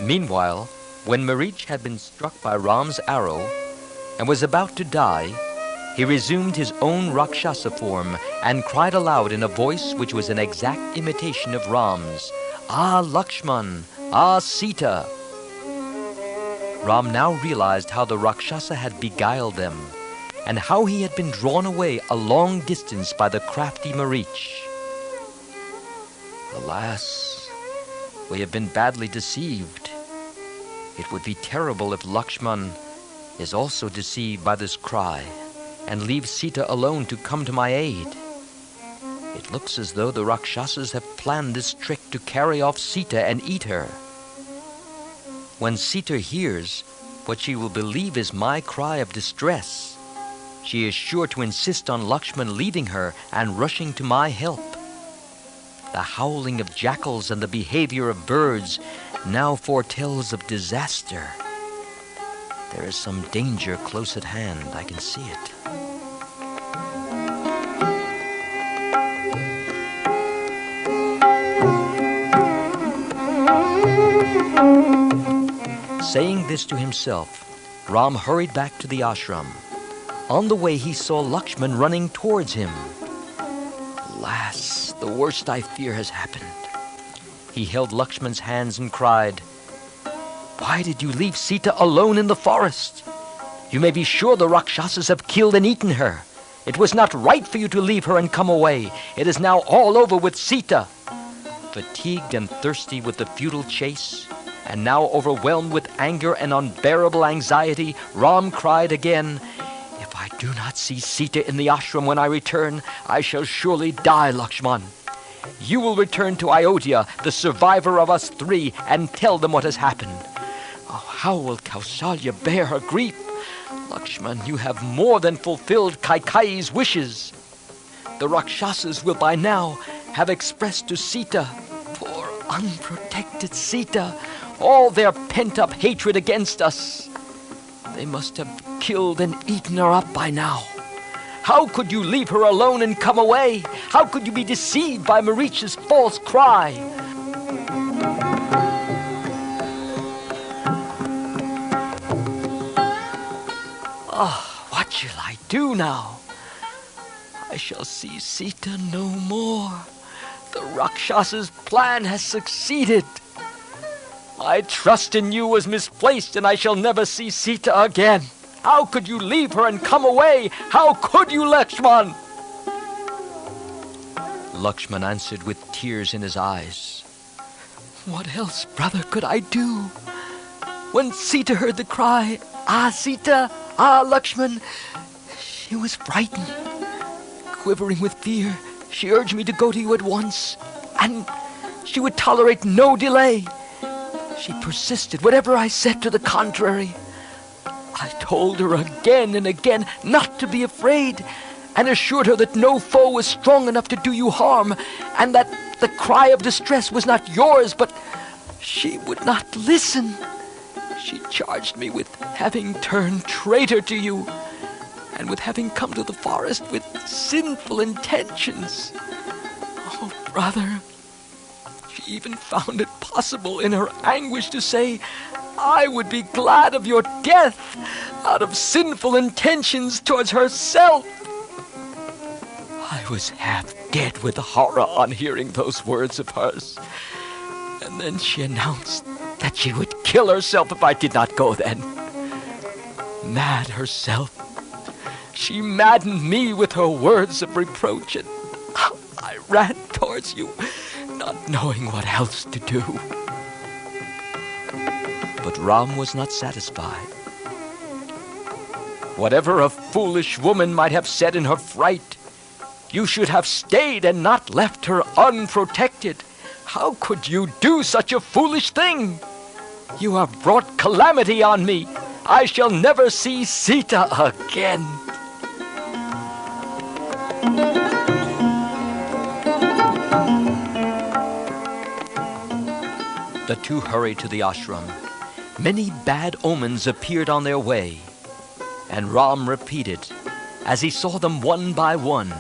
Meanwhile, when Marich had been struck by Ram's arrow and was about to die, he resumed his own Rakshasa form and cried aloud in a voice which was an exact imitation of Ram's, "Ah, Lakshman! Ah, Sita!" Ram now realized how the Rakshasa had beguiled them, and how he had been drawn away a long distance by the crafty Marich. Alas, we have been badly deceived. It would be terrible if Lakshman is also deceived by this cry and leaves Sita alone to come to my aid. It looks as though the Rakshasas have planned this trick to carry off Sita and eat her. When Sita hears what she will believe is my cry of distress, she is sure to insist on Lakshman leaving her and rushing to my help. The howling of jackals and the behavior of birds now foretells of disaster. There is some danger close at hand. I can see it. Saying this to himself, Ram hurried back to the ashram. On the way he saw Lakshman running towards him. Alas, the worst I fear has happened. He held Lakshman's hands and cried, "Why did you leave Sita alone in the forest? You may be sure the Rakshasas have killed and eaten her. It was not right for you to leave her and come away. It is now all over with Sita." Fatigued and thirsty with the futile chase, and now overwhelmed with anger and unbearable anxiety, Ram cried again, "If I do not see Sita in the ashram when I return, I shall surely die, Lakshman. You will return to Ayodhya, the survivor of us three, and tell them what has happened. Oh, how will Kausalya bear her grief? Lakshman, you have more than fulfilled Kaikeyi's wishes. The Rakshasas will by now have expressed to Sita, poor unprotected Sita, all their pent-up hatred against us. They must have killed and eaten her up by now. How could you leave her alone and come away? How could you be deceived by Marich's false cry?" What shall I do now? I shall see Sita no more. The Rakshas's plan has succeeded. My trust in you was misplaced, and I shall never see Sita again. How could you leave her and come away? How could you, Lakshman? Lakshman answered with tears in his eyes. What else, brother, could I do? When Sita heard the cry, "Ah, Sita! Ah, Lakshman!" she was frightened. Quivering with fear, she urged me to go to you at once, and she would tolerate no delay. She persisted, whatever I said to the contrary. I told her again and again not to be afraid, and assured her that no foe was strong enough to do you harm, and that the cry of distress was not yours, but she would not listen. She charged me with having turned traitor to you, and with having come to the forest with sinful intentions. Oh, brother, she even found it possible in her anguish to say, "I would be glad of your death out of sinful intentions towards herself." I was half dead with horror on hearing those words of hers. And then she announced that she would kill herself if I did not go then. Mad herself, she maddened me with her words of reproach, and I ran towards you, not knowing what else to do. But Ram was not satisfied. Whatever a foolish woman might have said in her fright, you should have stayed and not left her unprotected. How could you do such a foolish thing? You have brought calamity on me. I shall never see Sita again. The two hurried to the ashram. Many bad omens appeared on their way, and Ram repeated, as he saw them one by one,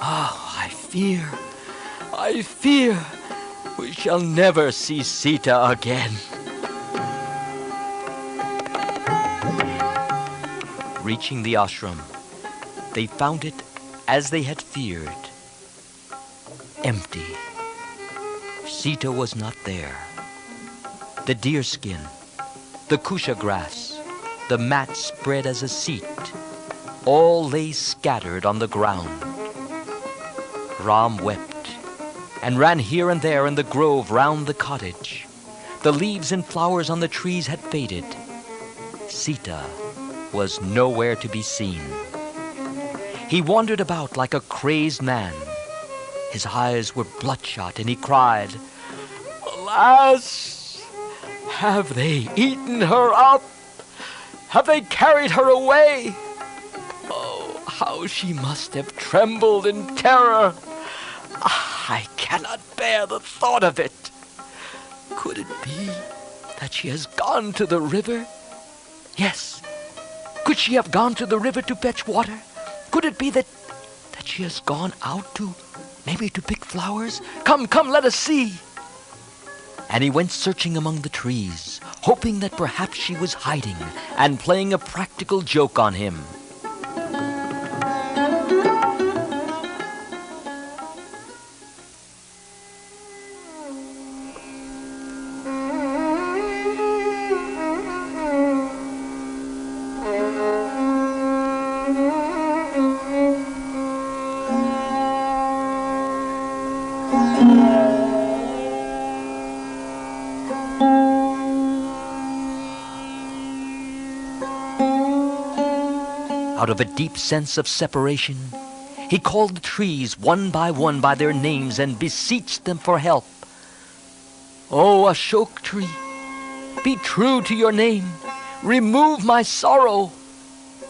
"Oh, I fear, we shall never see Sita again." reaching the ashram, they found it as they had feared. Empty. Sita was not there. The deerskin, the kusha grass, the mat spread as a seat, all lay scattered on the ground. Ram wept and ran here and there in the grove round the cottage. The leaves and flowers on the trees had faded. Sita was nowhere to be seen. He wandered about like a crazed man. His eyes were bloodshot, and he cried, "Alas! Have they eaten her up? Have they carried her away? Oh, how she must have trembled in terror! I cannot bear the thought of it. Could it be that she has gone to the river? Yes. Could she have gone to the river to fetch water? Could it be that she has gone out to, maybe to pick flowers? Come, let us see." And he went searching among the trees, hoping that perhaps she was hiding and playing a practical joke on him. Out of a deep sense of separation, he called the trees one by their names and beseeched them for help. "O Ashok tree, be true to your name. Remove my sorrow.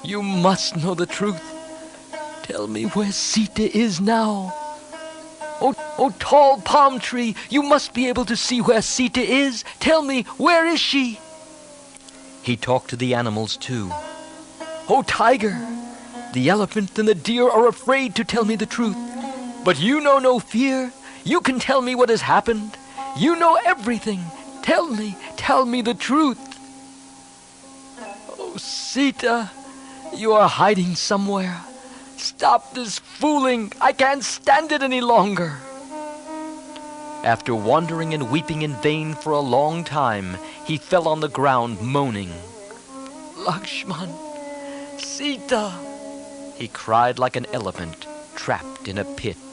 You must know the truth. Tell me where Sita is now. O tall palm tree, you must be able to see where Sita is. Tell me, where is she?" He talked to the animals too. "O tiger, the elephant and the deer are afraid to tell me the truth. But you know no fear. You can tell me what has happened. You know everything. Tell me the truth. Oh, Sita, you are hiding somewhere. Stop this fooling. I can't stand it any longer." After wandering and weeping in vain for a long time, he fell on the ground moaning. "Lakshman, Sita!" He cried like an elephant trapped in a pit.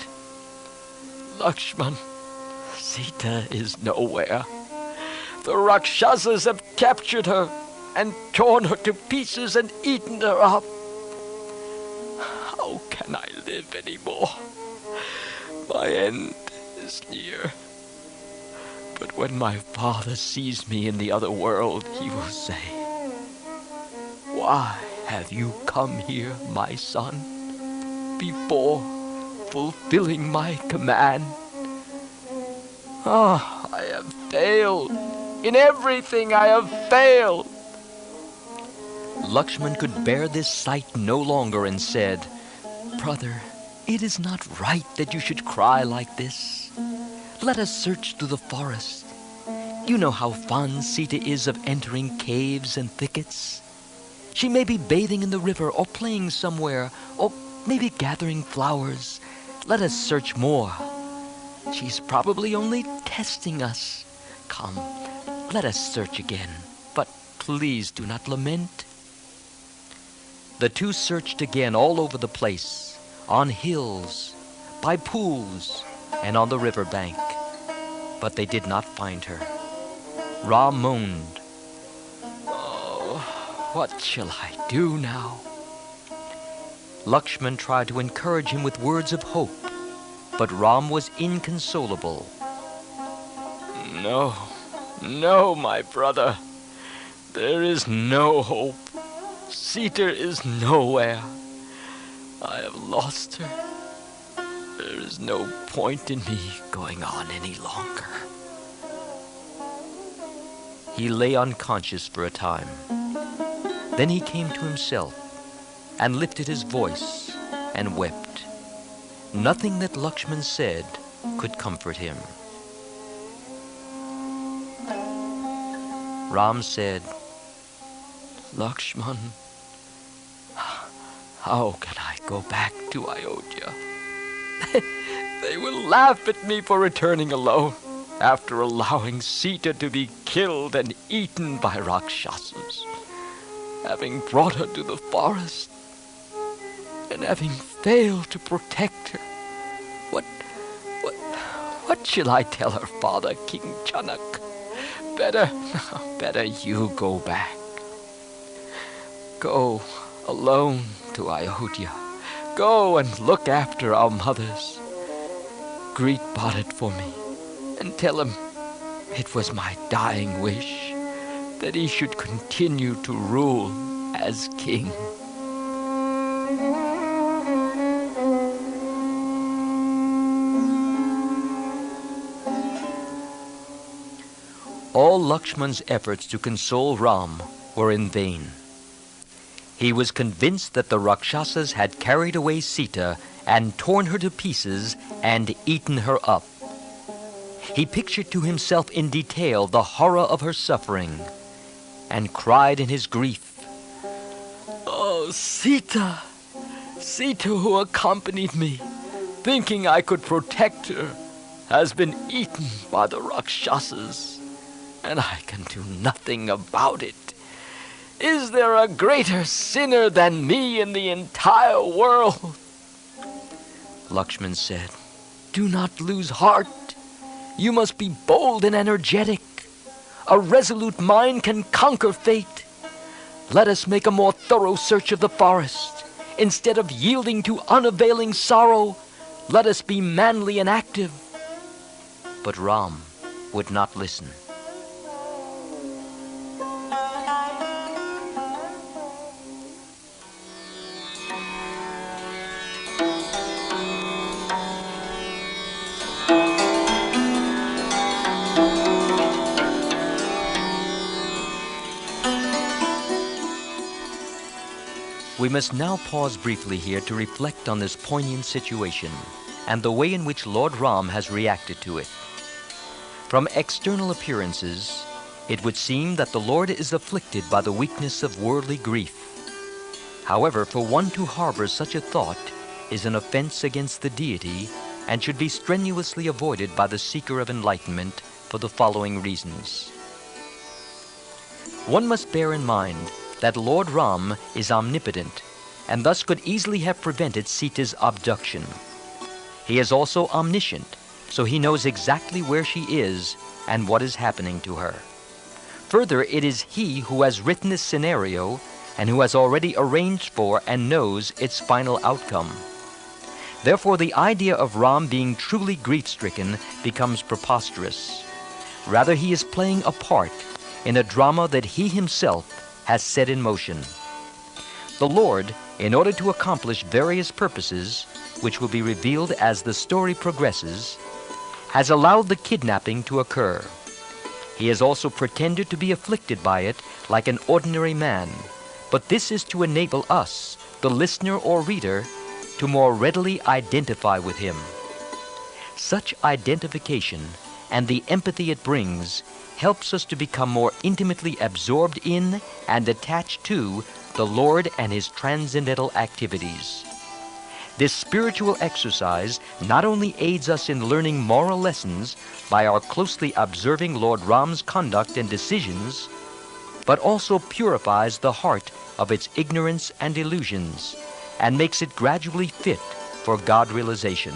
"Lakshman, Sita is nowhere. The Rakshasas have captured her and torn her to pieces and eaten her up. How can I live anymore? My end is near. But when my father sees me in the other world, he will say, 'Why have you come here, my son, before fulfilling my command?' Ah, I have failed. In everything I have failed." Lakshman could bear this sight no longer and said, "Brother, it is not right that you should cry like this. Let us search through the forest. You know how fond Sita is of entering caves and thickets. She may be bathing in the river or playing somewhere, or maybe gathering flowers. Let us search more. She's probably only testing us. Come, let us search again, but please do not lament." The two searched again all over the place, on hills, by pools, and on the river bank, but they did not find her. Ram moaned, "Oh, what shall I do now?" Lakshman tried to encourage him with words of hope, but Ram was inconsolable. No, my brother. There is no hope. Sita is nowhere. I have lost her. There is no point in me going on any longer." He lay unconscious for a time. Then he came to himself and lifted his voice and wept. Nothing that Lakshman said could comfort him. Ram said, "Lakshman, How can I go back to Ayodhya? They will laugh at me for returning alone after allowing Sita to be killed and eaten by Rakshasas, having brought her to the forest, and having failed to protect her. What shall I tell her father, King Chanak? Better you go back. Go alone to Ayodhya. Go and look after our mothers. Greet Bharat for me and tell him it was my dying wish that he should continue to rule as king. All Lakshman's efforts to console Ram were in vain. He was convinced that the Rakshasas had carried away Sita and torn her to pieces and eaten her up. He pictured to himself in detail the horror of her suffering and cried in his grief, "Oh, Sita! Sita, who accompanied me, thinking I could protect her, has been eaten by the Rakshasas, and I can do nothing about it. Is there a greater sinner than me in the entire world?" Lakshman said, "Do not lose heart. You must be bold and energetic. A resolute mind can conquer fate. Let us make a more thorough search of the forest. Instead of yielding to unavailing sorrow, let us be manly and active." But Ram would not listen. We must now pause briefly here to reflect on this poignant situation and the way in which Lord Ram has reacted to it. From external appearances, it would seem that the Lord is afflicted by the weakness of worldly grief. However, for one to harbor such a thought is an offense against the deity and should be strenuously avoided by the seeker of enlightenment for the following reasons. One must bear in mind that Lord Ram is omnipotent and thus could easily have prevented Sita's abduction. He is also omniscient, so he knows exactly where she is and what is happening to her. Further, it is he who has written this scenario and who has already arranged for and knows its final outcome. Therefore, the idea of Ram being truly grief-stricken becomes preposterous. Rather, he is playing a part in a drama that he himself has set in motion. The Lord, in order to accomplish various purposes, which will be revealed as the story progresses, has allowed the kidnapping to occur. He has also pretended to be afflicted by it like an ordinary man, but this is to enable us, the listener or reader, to more readily identify with him. Such identification and the empathy it brings helps us to become more intimately absorbed in and attached to the Lord and His transcendental activities. This spiritual exercise not only aids us in learning moral lessons by our closely observing Lord Ram's conduct and decisions, but also purifies the heart of its ignorance and illusions and makes it gradually fit for God realization.